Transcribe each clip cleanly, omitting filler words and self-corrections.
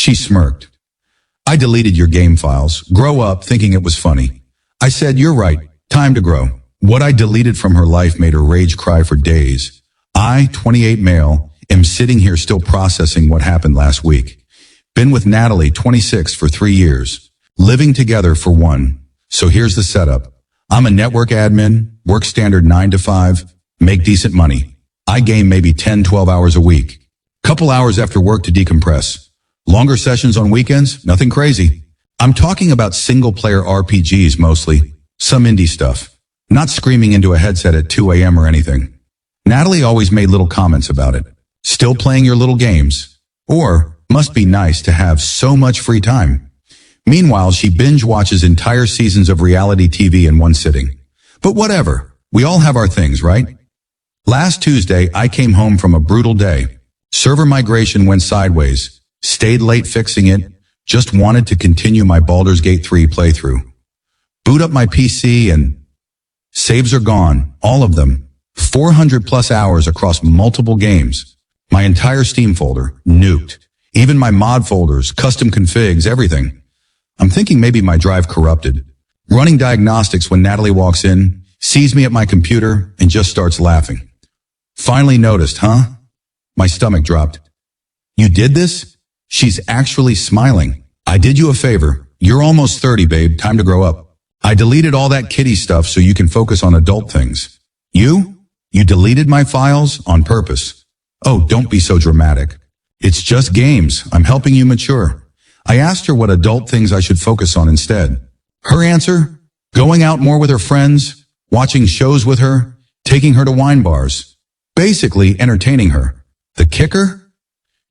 She smirked. I deleted your game files. Grow up, thinking it was funny. I said, you're right. Time to grow. What I deleted from her life made her rage cry for days. I, 28 male, am sitting here still processing what happened last week. Been with Natalie, 26, for 3 years. Living together for 1. So here's the setup. I'm a network admin, work standard 9 to 5, make decent money. I game maybe 10, 12 hours a week. Couple hours after work to decompress. Longer sessions on weekends, nothing crazy. I'm talking about single-player RPGs mostly, some indie stuff. Not screaming into a headset at 2 a.m. or anything. Natalie always made little comments about it. Still playing your little games. Or, must be nice to have so much free time. Meanwhile, she binge watches entire seasons of reality TV in one sitting. But whatever, we all have our things, right? Last Tuesday, I came home from a brutal day. Server migration went sideways. Stayed late fixing it. Just wanted to continue my Baldur's Gate 3 playthrough. Boot up my PC and saves are gone, all of them. 400 plus hours across multiple games. My entire Steam folder, nuked. Even my mod folders, custom configs, everything. I'm thinking maybe my drive corrupted. Running diagnostics when Natalie walks in, sees me at my computer, and just starts laughing. Finally noticed, huh? My stomach dropped. You did this? She's actually smiling. I did you a favor. You're almost 30, babe. Time to grow up. I deleted all that kiddie stuff so you can focus on adult things. You? You deleted my files on purpose. Oh, don't be so dramatic. It's just games. I'm helping you mature. I asked her what adult things I should focus on instead. Her answer? Going out more with her friends, watching shows with her, taking her to wine bars. Basically entertaining her. The kicker?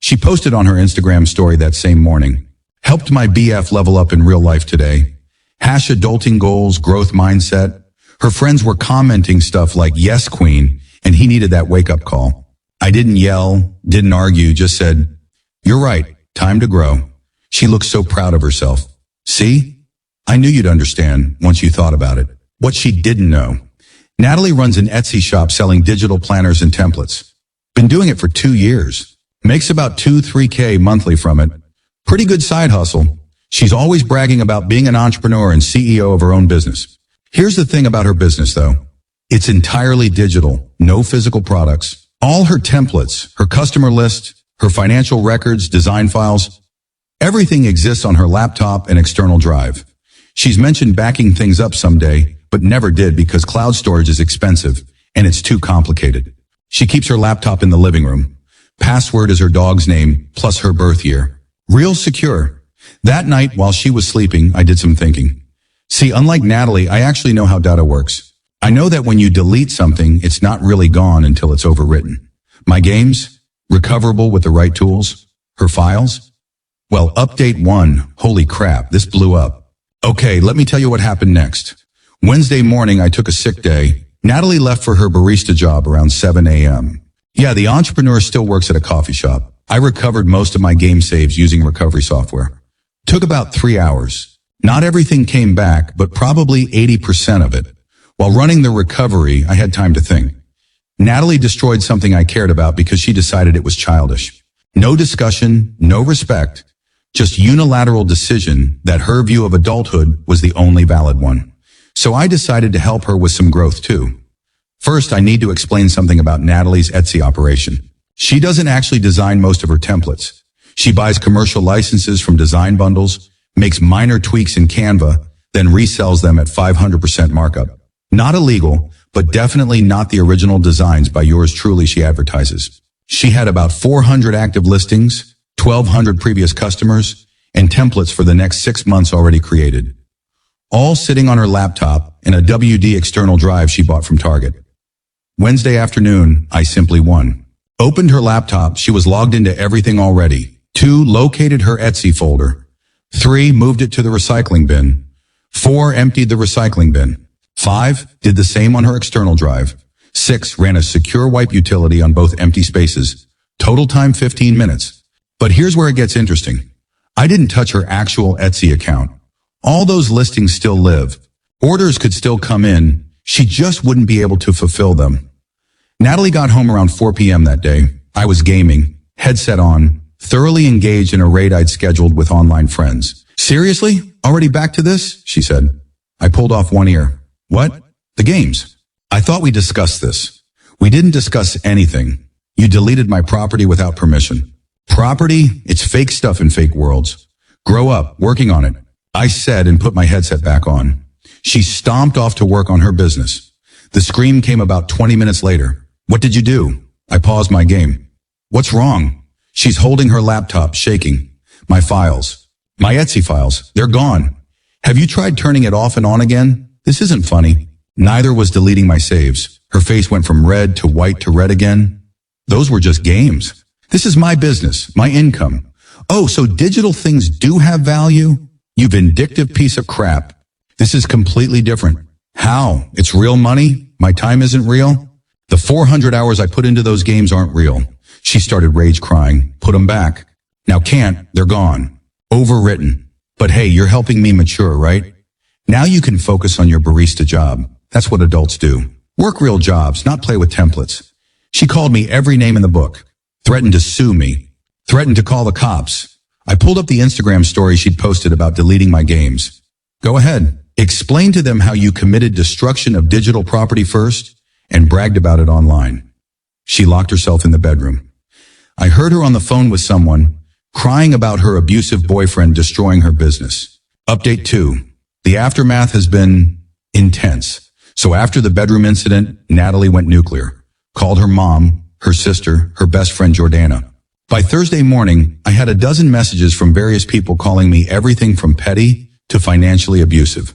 She posted on her Instagram story that same morning. Helped my BF level up in real life today. Hash adulting goals, growth mindset. Her friends were commenting stuff like, yes, queen, and he needed that wake-up call. I didn't yell, didn't argue, just said, you're right, time to grow. She looked so proud of herself. See? I knew you'd understand once you thought about it. What she didn't know. Natalie runs an Etsy shop selling digital planners and templates. Been doing it for 2 years. Makes about 2-3K monthly from it. Pretty good side hustle. She's always bragging about being an entrepreneur and CEO of her own business. Here's the thing about her business, though. It's entirely digital, no physical products. All her templates, her customer list, her financial records, design files, everything exists on her laptop and external drive. She's mentioned backing things up someday, but never did because cloud storage is expensive and it's too complicated. She keeps her laptop in the living room. Password is her dog's name, plus her birth year. Real secure. That night, while she was sleeping, I did some thinking. See, unlike Natalie, I actually know how data works. I know that when you delete something, it's not really gone until it's overwritten. My games? Recoverable with the right tools? Her files? Well, update 1. Holy crap, this blew up. Okay, let me tell you what happened next. Wednesday morning, I took a sick day. Natalie left for her barista job around 7 a.m. Yeah, the entrepreneur still works at a coffee shop. I recovered most of my game saves using recovery software. Took about 3 hours. Not everything came back, but probably 80% of it. While running the recovery, I had time to think. Natalie destroyed something I cared about because she decided it was childish. No discussion, no respect, just unilateral decision that her view of adulthood was the only valid one. So I decided to help her with some growth too. First, I need to explain something about Natalie's Etsy operation. She doesn't actually design most of her templates. She buys commercial licenses from design bundles, makes minor tweaks in Canva, then resells them at 500% markup. Not illegal, but definitely not the original designs by yours truly she advertises. She had about 400 active listings, 1,200 previous customers, and templates for the next 6 months already created. All sitting on her laptop in a WD external drive she bought from Target. Wednesday afternoon, I simply won. Opened her laptop, she was logged into everything already. 2, located her Etsy folder. 3, moved it to the recycling bin. 4, emptied the recycling bin. 5, did the same on her external drive. 6, ran a secure wipe utility on both empty spaces. Total time 15 minutes. But here's where it gets interesting. I didn't touch her actual Etsy account. All those listings still live. Orders could still come in. She just wouldn't be able to fulfill them. Natalie got home around 4 p.m. that day. I was gaming, headset on, thoroughly engaged in a raid I'd scheduled with online friends. Seriously? Already back to this? She said. I pulled off one ear. What? The games. I thought we discussed this. We didn't discuss anything. You deleted my property without permission. Property? It's fake stuff in fake worlds. Grow up, working on it. I said and put my headset back on. She stomped off to work on her business. The scream came about 20 minutes later. What did you do? I paused my game. What's wrong? She's holding her laptop, shaking. My files. My Etsy files. They're gone. Have you tried turning it off and on again? This isn't funny. Neither was deleting my saves. Her face went from red to white to red again. Those were just games. This is my business, my income. Oh, so digital things do have value? You vindictive piece of crap. This is completely different. How? It's real money? My time isn't real? The 400 hours I put into those games aren't real. She started rage crying. Put them back. Now can't. They're gone. Overwritten. But hey, you're helping me mature, right? Now you can focus on your barista job. That's what adults do. Work real jobs, not play with templates. She called me every name in the book. Threatened to sue me. Threatened to call the cops. I pulled up the Instagram story she'd posted about deleting my games. Go ahead. Explain to them how you committed destruction of digital property first and bragged about it online. She locked herself in the bedroom. I heard her on the phone with someone, crying about her abusive boyfriend destroying her business. Update 2. The aftermath has been intense. So after the bedroom incident, Natalie went nuclear. Called her mom, her sister, her best friend Jordana. By Thursday morning, I had a dozen messages from various people calling me everything from petty to financially abusive.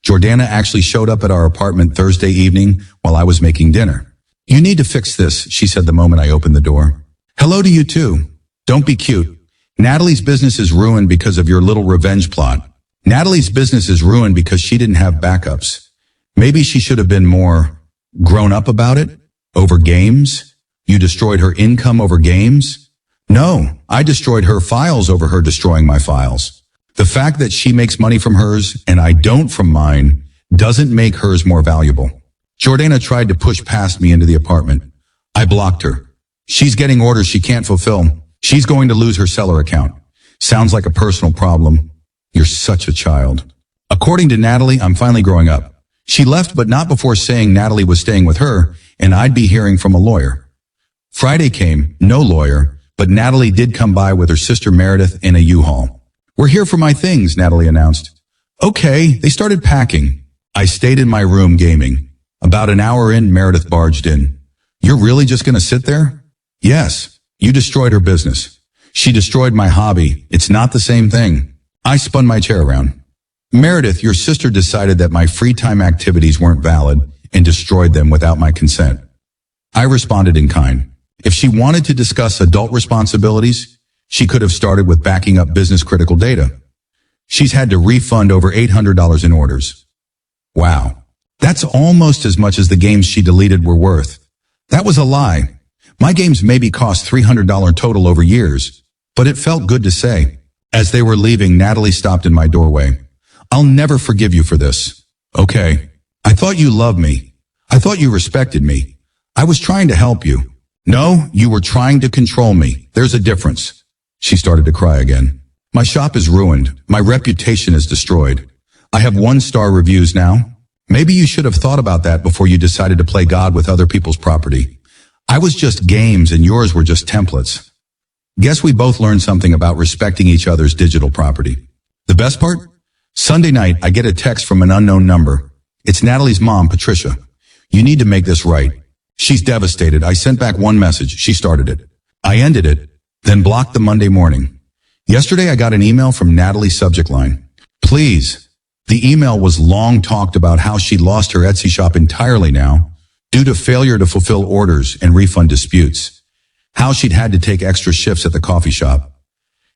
Jordana actually showed up at our apartment Thursday evening while I was making dinner. You need to fix this, she said the moment I opened the door. Hello to you too. Don't be cute. Natalie's business is ruined because of your little revenge plot. Natalie's business is ruined because she didn't have backups. Maybe she should have been more grown up about it. Over games? You destroyed her income over games? No, I destroyed her files over her destroying my files. The fact that she makes money from hers and I don't from mine doesn't make hers more valuable. Jordana tried to push past me into the apartment. I blocked her. She's getting orders she can't fulfill. She's going to lose her seller account. Sounds like a personal problem. You're such a child. According to Natalie, I'm finally growing up. She left, but not before saying Natalie was staying with her and I'd be hearing from a lawyer. Friday came, no lawyer, but Natalie did come by with her sister Meredith in a U-Haul. We're here for my things, Natalie announced. Okay, they started packing. I stayed in my room gaming. About an hour in, Meredith barged in. You're really just going to sit there? Yes, you destroyed her business. She destroyed my hobby. It's not the same thing. I spun my chair around. Meredith, your sister decided that my free time activities weren't valid and destroyed them without my consent. I responded in kind. If she wanted to discuss adult responsibilities, she could have started with backing up business critical data. She's had to refund over $800 in orders. Wow. That's almost as much as the games she deleted were worth. That was a lie. My games maybe cost $300 total over years, but it felt good to say. As they were leaving, Natalie stopped in my doorway. I'll never forgive you for this. Okay. I thought you loved me. I thought you respected me. I was trying to help you. No, you were trying to control me. There's a difference. She started to cry again. My shop is ruined. My reputation is destroyed. I have 1-star reviews now. Maybe you should have thought about that before you decided to play God with other people's property. I was just games and yours were just templates. Guess we both learned something about respecting each other's digital property. The best part? Sunday night, I get a text from an unknown number. It's Natalie's mom, Patricia. You need to make this right. She's devastated. I sent back one message. She started it. I ended it, then blocked the Monday morning. Yesterday, I got an email from Natalie's subject line. Please. The email was long talked about how she'd lost her Etsy shop entirely now due to failure to fulfill orders and refund disputes. How she'd had to take extra shifts at the coffee shop.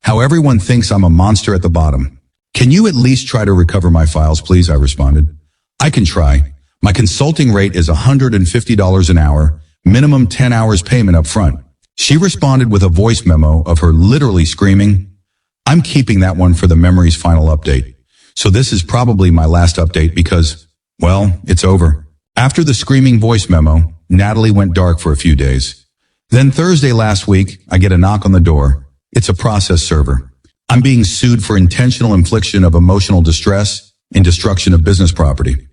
How everyone thinks I'm a monster at the bottom. Can you at least try to recover my files, please? I responded. I can try. My consulting rate is $150 an hour, minimum 10 hours payment up front. She responded with a voice memo of her literally screaming, I'm keeping that one for the memory's final update. So this is probably my last update because, well, it's over. After the screaming voice memo, Natalie went dark for a few days. Then Thursday last week, I get a knock on the door. It's a process server. I'm being sued for intentional infliction of emotional distress and destruction of business property.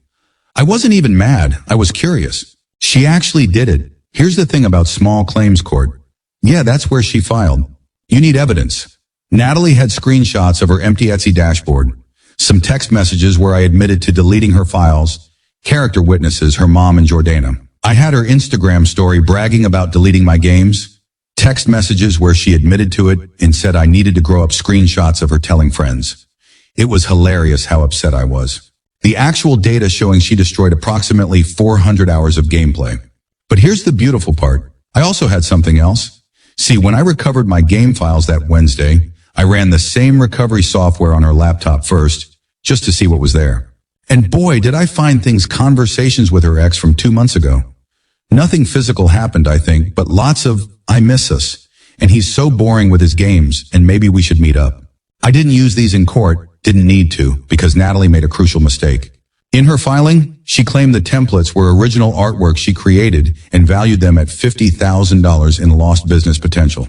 I wasn't even mad. I was curious. She actually did it. Here's the thing about small claims court. Yeah, that's where she filed. You need evidence. Natalie had screenshots of her empty Etsy dashboard, some text messages where I admitted to deleting her files, character witnesses, her mom and Jordana. I had her Instagram story bragging about deleting my games, text messages where she admitted to it and said I needed to grow up, screenshots of her telling friends. It was hilarious how upset I was. The actual data showing she destroyed approximately 400 hours of gameplay. But here's the beautiful part. I also had something else. See, when I recovered my game files that Wednesday, I ran the same recovery software on her laptop first, just to see what was there. And boy, did I find things, conversations with her ex from 2 months ago. Nothing physical happened, I think, but lots of, I miss us. And he's so boring with his games, and maybe we should meet up. I didn't use these in court, didn't need to, because Natalie made a crucial mistake. In her filing, she claimed the templates were original artwork she created and valued them at $50,000 in lost business potential.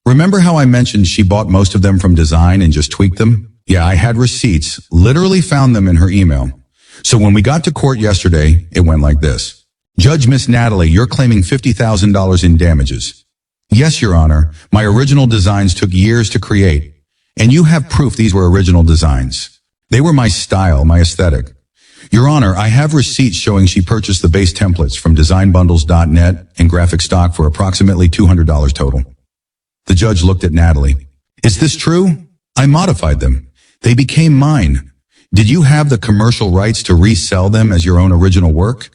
Remember how I mentioned she bought most of them from design and just tweaked them? Yeah, I had receipts, literally found them in her email. So when we got to court yesterday, it went like this. Judge Miss Natalie, you're claiming $50,000 in damages. Yes, Your Honor, my original designs took years to create, and you have proof these were original designs. They were my style, my aesthetic. Your Honor, I have receipts showing she purchased the base templates from designbundles.net and graphic stock for approximately $200 total. The judge looked at Natalie. Is this true? I modified them. They became mine. Did you have the commercial rights to resell them as your own original work?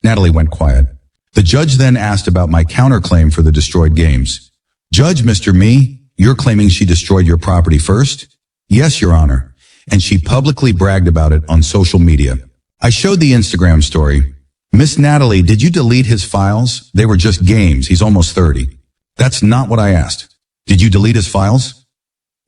Natalie went quiet. The judge then asked about my counterclaim for the destroyed games. Judge, Mr. Me, you're claiming she destroyed your property first? Yes, Your Honor. And she publicly bragged about it on social media. I showed the Instagram story. Miss Natalie, did you delete his files? They were just games. He's almost 30. That's not what I asked. Did you delete his files?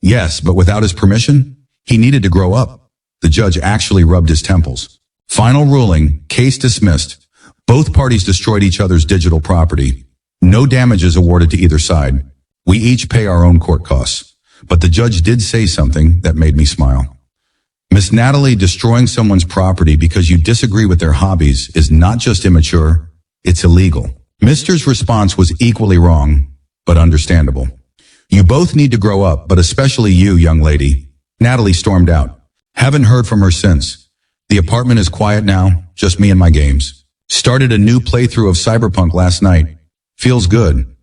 Yes, but without his permission? He needed to grow up. The judge actually rubbed his temples. Final ruling, case dismissed. Both parties destroyed each other's digital property. No damages awarded to either side. We each pay our own court costs. But the judge did say something that made me smile. Miss Natalie, destroying someone's property because you disagree with their hobbies is not just immature, it's illegal. Mister's response was equally wrong, but understandable. You both need to grow up, but especially you, young lady. Natalie stormed out. Haven't heard from her since. The apartment is quiet now, just me and my games. Started a new playthrough of Cyberpunk last night. Feels good.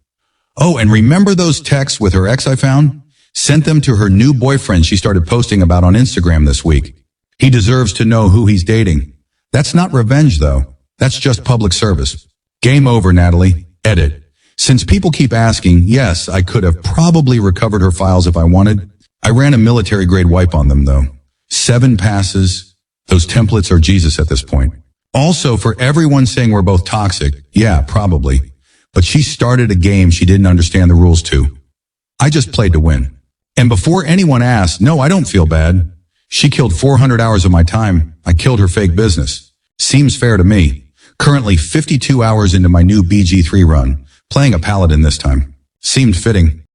Oh, and remember those texts with her ex I found? Sent them to her new boyfriend she started posting about on Instagram this week. He deserves to know who he's dating. That's not revenge, though. That's just public service. Game over, Natalie. Edit. Since people keep asking, yes, I could have probably recovered her files if I wanted. I ran a military-grade wipe on them, though. 7 passes. Those templates are Jesus at this point. Also, for everyone saying we're both toxic, yeah, probably. But she started a game she didn't understand the rules to. I just played to win. And before anyone asked, no, I don't feel bad. She killed 400 hours of my time. I killed her fake business. Seems fair to me. Currently 52 hours into my new BG3 run, playing a paladin this time. Seemed fitting.